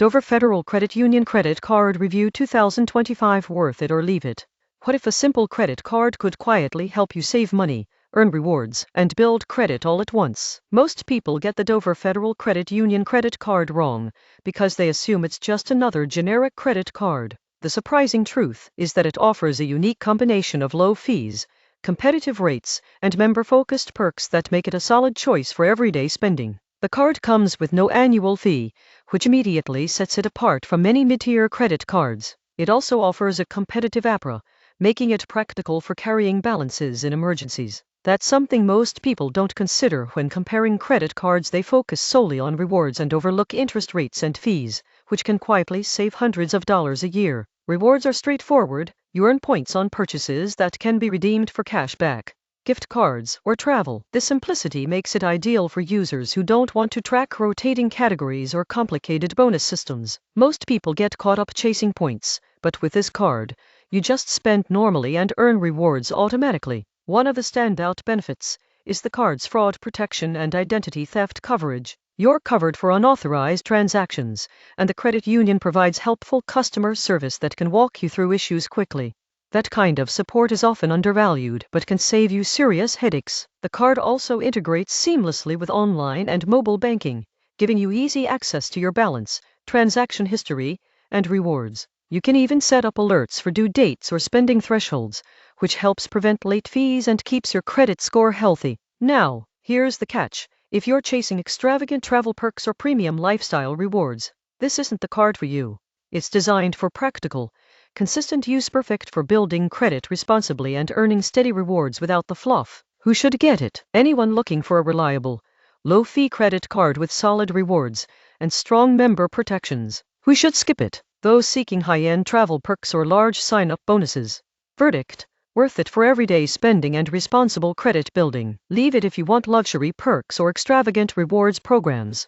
Dover Federal Credit Union Credit Card Review 2025. Worth it or leave it? What if a simple credit card could quietly help you save money, earn rewards, and build credit all at once? Most people get the Dover Federal Credit Union credit card wrong because they assume it's just another generic credit card. The surprising truth is that it offers a unique combination of low fees, competitive rates, and member-focused perks that make it a solid choice for everyday spending. The card comes with no annual fee, which immediately sets it apart from many mid-tier credit cards. It also offers a competitive APR, making it practical for carrying balances in emergencies. That's something most people don't consider when comparing credit cards. They focus solely on rewards and overlook interest rates and fees, which can quietly save hundreds of dollars a year. Rewards are straightforward. You earn points on purchases that can be redeemed for cash back, gift cards, or travel. This simplicity makes it ideal for users who don't want to track rotating categories or complicated bonus systems. Most people get caught up chasing points, but with this card, you just spend normally and earn rewards automatically. One of the standout benefits is the card's fraud protection and identity theft coverage. You're covered for unauthorized transactions, and the credit union provides helpful customer service that can walk you through issues quickly. That kind of support is often undervalued but can save you serious headaches. The card also integrates seamlessly with online and mobile banking, giving you easy access to your balance, transaction history, and rewards. You can even set up alerts for due dates or spending thresholds, which helps prevent late fees and keeps your credit score healthy. Now, here's the catch. If you're chasing extravagant travel perks or premium lifestyle rewards, this isn't the card for you. It's designed for practical, consistent use, perfect for building credit responsibly and earning steady rewards without the fluff. Who should get it? Anyone looking for a reliable, low-fee credit card with solid rewards and strong member protections. Who should skip it? Those seeking high-end travel perks or large sign-up bonuses. Verdict: worth it for everyday spending and responsible credit building. Leave it if you want luxury perks or extravagant rewards programs.